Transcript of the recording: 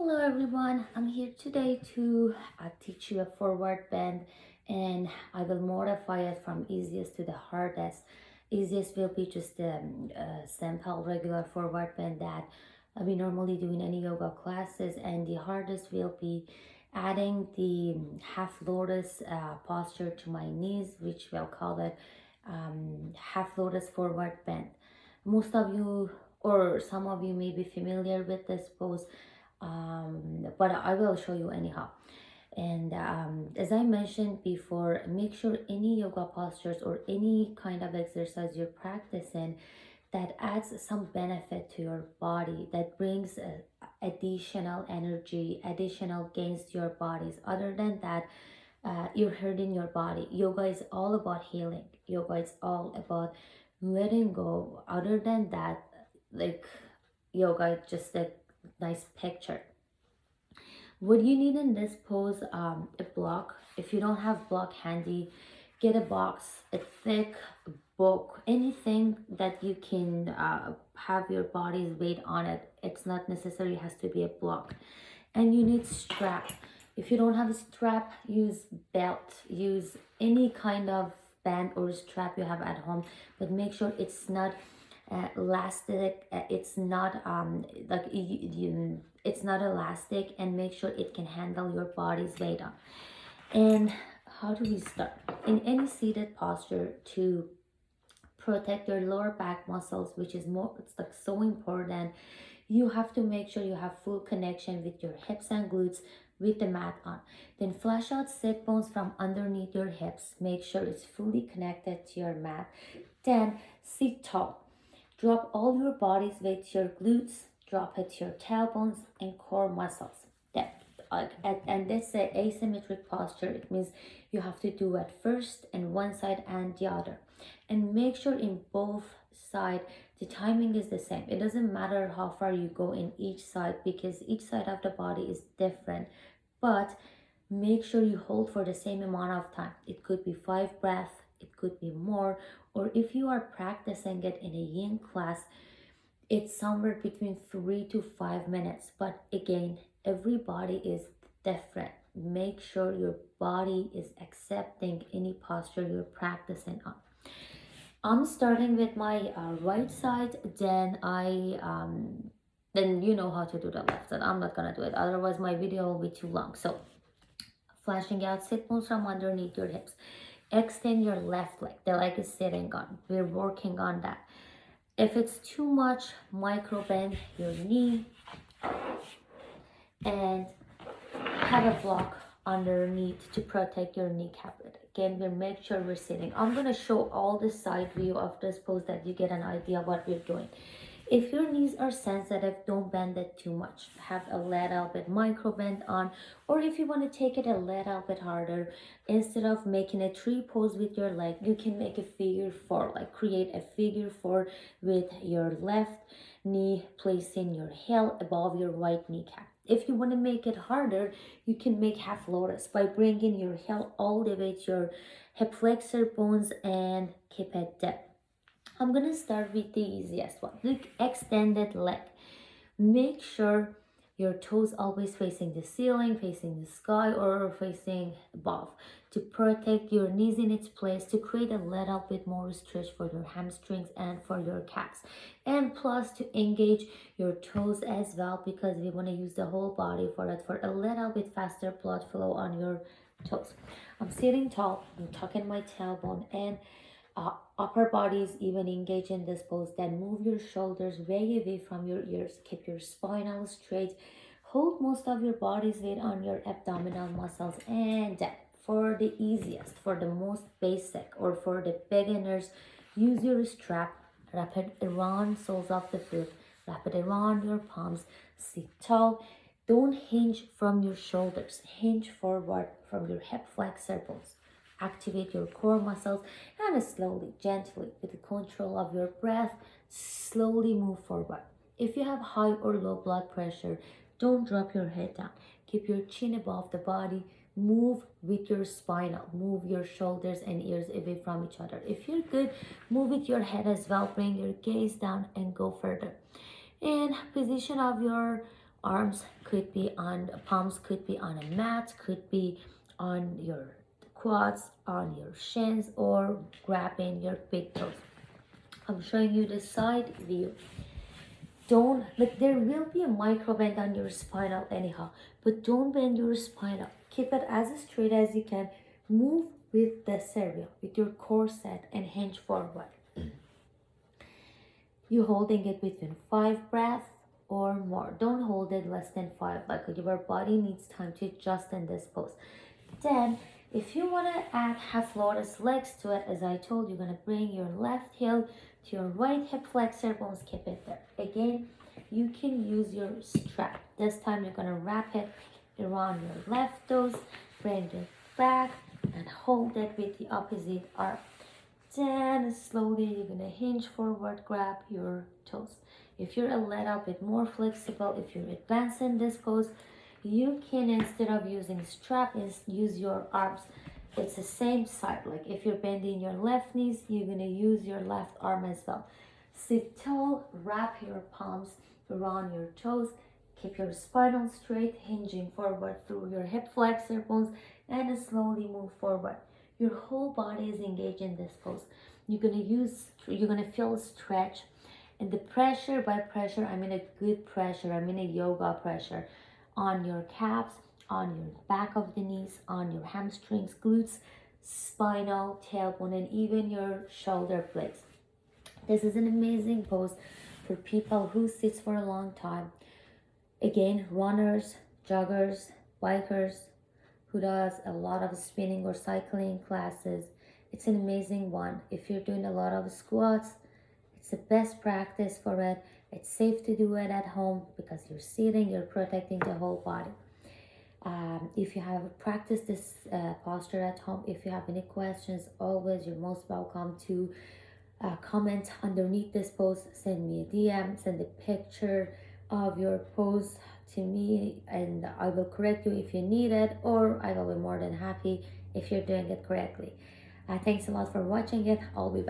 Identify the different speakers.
Speaker 1: Hello everyone, I'm here today to teach you a forward bend, and I will modify it from easiest to the hardest. Easiest will be just the simple regular forward bend that we normally do in any yoga classes, and the hardest will be adding the half lotus posture to my knees, which we'll call it half lotus forward bend. Most of you or some of you may be familiar with this pose, but I will show you anyhow. And as I mentioned before, make sure any yoga postures or any kind of exercise you're practicing that adds some benefit to your body, that brings additional energy, additional gains to your bodies. Other than that, you're hurting your body. Yoga is all about healing. Yoga is all about letting go. Other than that, like, yoga is just a nice picture. What you need in this pose, a block. If you don't have block handy, get a box, a thick book, anything that you can have your body's weight on it. It's not necessary has to be a block. And you need strap. If you don't have a strap, use belt, use any kind of band or strap you have at home, but make sure it's not elastic. It's not it's not elastic, and make sure it can handle your body's weight on. And how do we start? In any seated posture, to protect your lower back muscles, which is more, it's like so important, you have to make sure you have full connection with your hips and glutes with the mat on. Then flush out sit bones from underneath your hips. Make sure it's fully connected to your mat. Then sit tall. Drop all your body's weight to your glutes. Drop it to your tailbones and core muscles. And this is an asymmetric posture. It means you have to do it first in one side and the other. And make sure in both sides the timing is the same. It doesn't matter how far you go in each side, because each side of the body is different. But make sure you hold for the same amount of time. It could be 5 breaths, it could be more, or if you are practicing it in a yin class, it's somewhere between 3 to 5 minutes. But again, every body is different. Make sure your body is accepting any posture you're practicing on. I'm starting with my right side, then you know how to do the left side. I'm not gonna do it, otherwise my video will be too long. So flashing out sit bones from underneath your hips. Extend your left leg. The leg is sitting on. We're working on that. If it's too much, micro bend your knee and have a block underneath to protect your kneecap. Again, we'll make sure we're sitting. I'm going to show all the side view of this pose that you get an idea of what we're doing. If your knees are sensitive, don't bend it too much. Have a little bit micro bend on. Or if you want to take it a little bit harder, instead of making a tree pose with your leg, you can make a figure 4, like create a figure 4 with your left knee placing your heel above your right kneecap. If you want to make it harder, you can make half lotus by bringing your heel all the way to your hip flexor bones and keep it deep. I'm going to start with the easiest one. Look, extended leg. Make sure your toes always facing the ceiling, facing the sky, or facing above to protect your knees in its place, to create a little bit more stretch for your hamstrings and for your calves. And plus to engage your toes as well, because we want to use the whole body for it, for a little bit faster blood flow on your toes. I'm sitting tall, I'm tucking my tailbone, and upper body is even engaged in this pose. Then move your shoulders way away from your ears. Keep your spinal straight. Hold most of your body's weight on your abdominal muscles. And then for the easiest, for the most basic, or for the beginners, use your strap. Wrap it around soles of the foot. Wrap it around your palms. Sit tall. Don't hinge from your shoulders. Hinge forward from your hip flexor bones. Activate your core muscles, and slowly, gently, with the control of your breath, slowly move forward. If you have high or low blood pressure, don't drop your head down. Keep your chin above the body. Move with your spinal. Move your shoulders and ears away from each other. If you're good, move with your head as well. Bring your gaze down and go further. And position of your arms could be on palms, could be on a mat, could be on your quads, on your shins, or grabbing your big toes. I'm showing you the side view. Don't, like, there will be a micro bend on your spinal anyhow, but don't bend your spinal. Keep it as straight as you can. Move with the cervical, with your core set, and hinge forward. You holding it between 5 breaths or more. Don't hold it less than 5, like your body needs time to adjust in this pose. Then if you want to add half lotus legs to it, as I told you, you're going to bring your left heel to your right hip flexor bones. Keep it there. Again, you can use your strap. This time you're going to wrap it around your left toes, bring it back, and hold it with the opposite arm. Then slowly you're going to hinge forward, grab your toes. If you're a little bit more flexible, if you're advanced in this pose, you can, instead of using strap, use your arms. It's the same side. Like if you're bending your left knees, you're going to use your left arm as well. Sit tall, wrap your palms around your toes, keep your spine straight, hinging forward through your hip flexor bones, and slowly move forward. Your whole body is engaged in this pose. You're gonna feel stretch, and the pressure, by pressure I mean a good pressure, I mean a yoga pressure, on your calves, on your back of the knees, on your hamstrings, glutes, spinal, tailbone, and even your shoulder blades. This is an amazing pose for people who sits for a long time. Again, runners, joggers, bikers, who does a lot of spinning or cycling classes. It's an amazing one. If you're doing a lot of squats, it's the best practice for it. It's safe to do it at home because you're sitting, you're protecting the whole body. If you have practiced this posture at home, if you have any questions, always you're most welcome to comment underneath this post. Send me a DM, send a picture of your pose to me, and I will correct you if you need it, or I will be more than happy if you're doing it correctly. Thanks a lot for watching it. I'll be back.